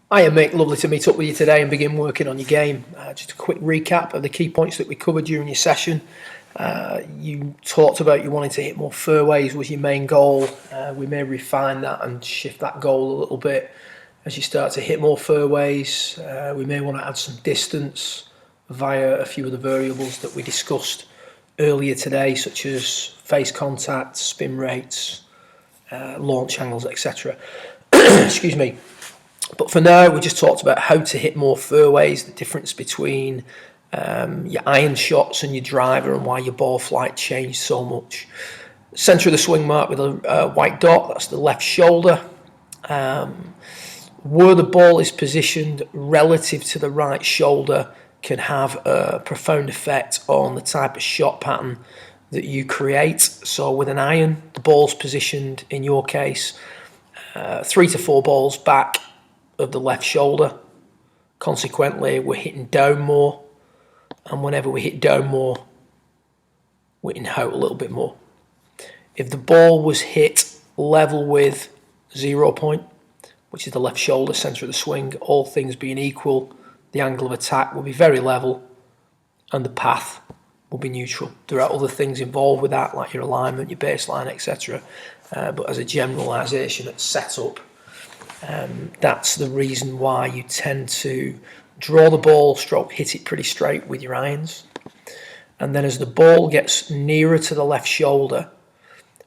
Hiya Mick, lovely to meet up with you today and begin working on your game. Just a quick recap of the key points that we covered during your session. You talked about you wanting to hit more fairways was your main goal. We may refine that and shift that goal a little bit as you start to hit more fairways. We may want to add some distance via a few of the variables that we discussed earlier today, such as face contact, spin rates, launch angles, etc. Excuse me. But for now, we just talked about how to hit more fairways, the difference between your iron shots and your driver and why your ball flight changed so much. Centre of the swing mark with a white dot, that's the left shoulder. Where the ball is positioned relative to the right shoulder can have a profound effect on the type of shot pattern that you create. So with an iron, the ball's positioned, in your case, 3 to 4 balls back of the left shoulder. Consequently, we're hitting down more, and whenever we hit down more, we're hitting out a little bit more. If the ball was hit level with 0 point, which is the left shoulder, centre of the swing, all things being equal, the angle of attack will be very level and the path will be neutral. There are other things involved with that, like your alignment, your baseline, etc. But as a generalisation at setup, that's the reason why you tend to draw the ball, stroke, hit it pretty straight with your irons. And then as the ball gets nearer to the left shoulder,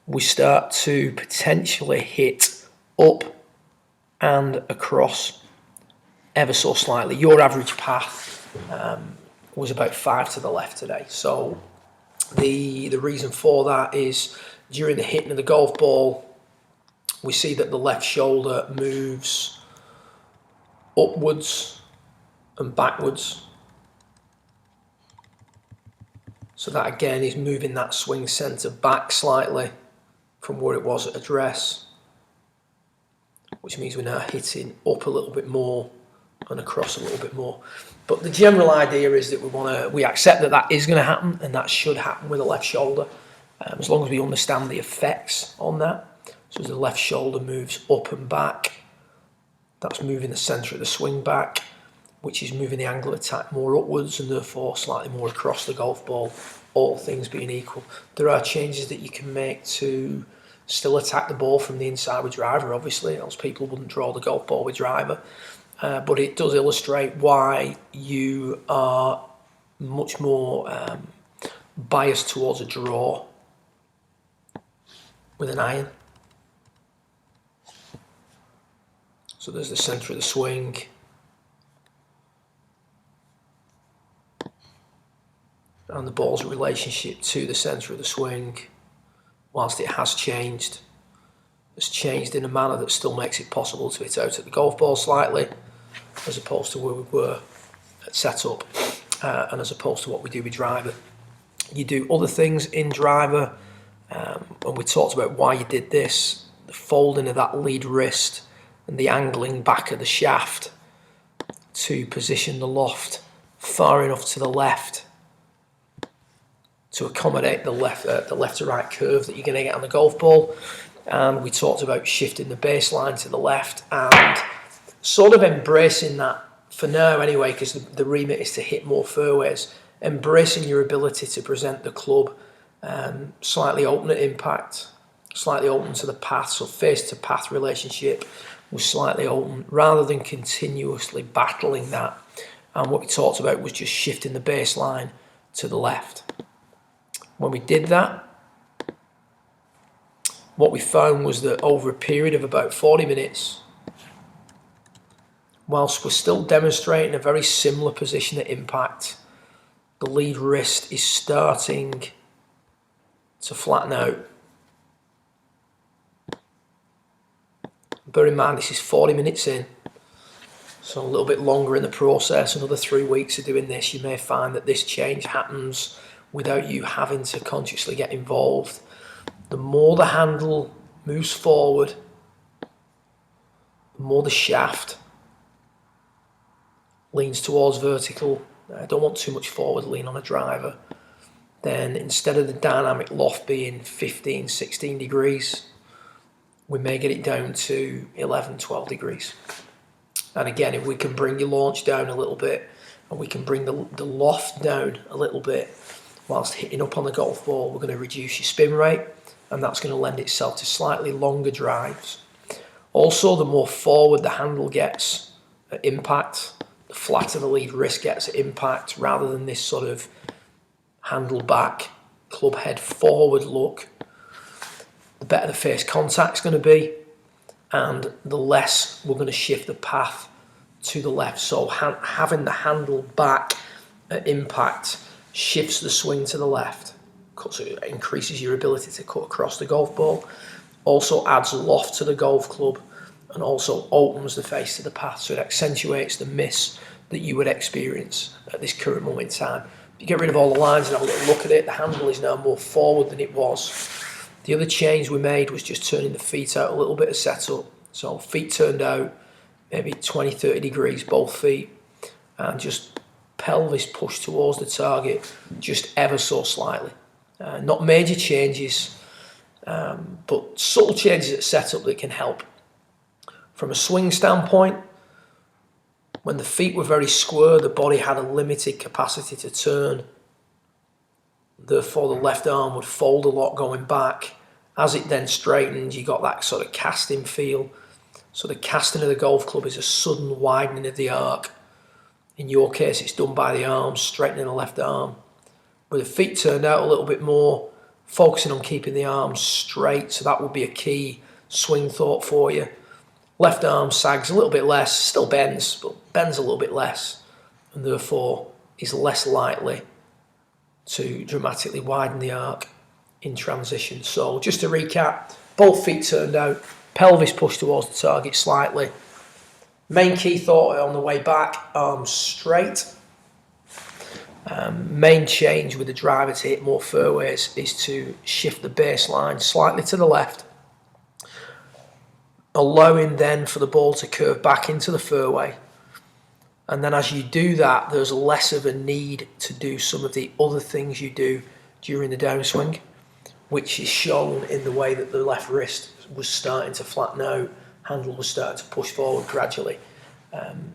we start to potentially hit up and across ever so slightly. Your average path was about 5 to the left today. So the reason for that is during the hitting of the golf ball, we see that the left shoulder moves upwards and backwards. So that again is moving that swing centre back slightly from where it was at address, which means we're now hitting up a little bit more and across a little bit more. But the general idea is that we accept that that is going to happen, and that should happen with the left shoulder, as long as we understand the effects on that. So as the left shoulder moves up and back, that's moving the centre of the swing back, which is moving the angle of attack more upwards and therefore slightly more across the golf ball, all things being equal. There are changes that you can make to still attack the ball from the inside with driver, obviously, else people wouldn't draw the golf ball with driver. But it does illustrate why you are much more biased towards a draw with an iron. So there's the centre of the swing. And the ball's relationship to the centre of the swing, whilst it has changed, has changed in a manner that still makes it possible to hit out at the golf ball slightly, as opposed to where we were at setup, and as opposed to what we do with driver. You do other things in driver, and we talked about why you did this, the folding of that lead wrist and the angling back of the shaft to position the loft far enough to the left to accommodate the left to right curve that you're going to get on the golf ball. And we talked about shifting the baseline to the left and sort of embracing that, for now anyway, because the remit is to hit more fairways, embracing your ability to present the club slightly open at impact, slightly open to the path, so face to path relationship was slightly open rather than continuously battling that. And what we talked about was just shifting the baseline to the left. When we did that, what we found was that over a period of about 40 minutes, whilst we're still demonstrating a very similar position at impact, the lead wrist is starting to flatten out. Bear in mind, this is 40 minutes in, so a little bit longer in the process, another 3 weeks of doing this, you may find that this change happens without you having to consciously get involved. The more the handle moves forward, the more the shaft leans towards vertical. I don't want too much forward lean on a driver. Then instead of the dynamic loft being 15, 16 degrees, we may get it down to 11, 12 degrees. And again, if we can bring your launch down a little bit, and we can bring the loft down a little bit whilst hitting up on the golf ball, we're going to reduce your spin rate, and that's going to lend itself to slightly longer drives. Also, the more forward the handle gets at impact, the flatter the lead wrist gets at impact, rather than this sort of handle back, club head forward look, the better the face contact's going to be, and the less we're going to shift the path to the left. So having the handle back at impact shifts the swing to the left, so it increases your ability to cut across the golf ball, also adds loft to the golf club, and also opens the face to the path, so it accentuates the miss that you would experience at this current moment in time. If you get rid of all the lines and have a little look at it, the handle is now more forward than it was. The other change we made was just turning the feet out a little bit of setup. So feet turned out maybe 20, 30 degrees, both feet, and just pelvis pushed towards the target just ever so slightly. Not major changes, but subtle changes at setup that can help. From a swing standpoint, when the feet were very square, the body had a limited capacity to turn. Therefore, the left arm would fold a lot going back. As it then straightened, you got that sort of casting feel. So the casting of the golf club is a sudden widening of the arc. In your case, it's done by the arm, straightening the left arm. Where the feet turned out a little bit more, focusing on keeping the arms straight. So that would be a key swing thought for you. Left arm sags a little bit less, still bends, but bends a little bit less, and therefore is less likely to dramatically widen the arc in transition. So just to recap, both feet turned out, pelvis pushed towards the target slightly. Main key thought on the way back, arms straight. Main change with the driver to hit more fairways is to shift the baseline slightly to the left, allowing then for the ball to curve back into the fairway. And then as you do that, there's less of a need to do some of the other things you do during the downswing, which is shown in the way that the left wrist was starting to flatten out, handle was starting to push forward gradually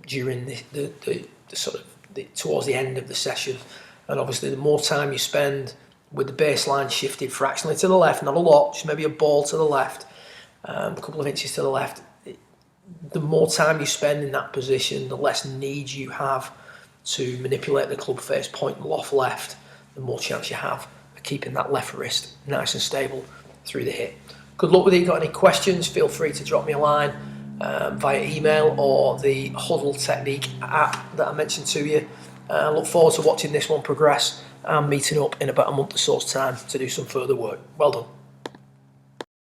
during the sort of towards the end of the session. And obviously the more time you spend with the baseline shifted fractionally to the left, not a lot, just maybe a ball to the left, a couple of inches to the left, the more time you spend in that position, the less need you have to manipulate the club face, point loft left, the more chance you have of keeping that left wrist nice and stable through the hit. Good luck with it. If you've got any questions, feel free to drop me a line via email or the Huddle Technique app that I mentioned to you. I look forward to watching this one progress and meeting up in about a month or so's time to do some further work. Well done.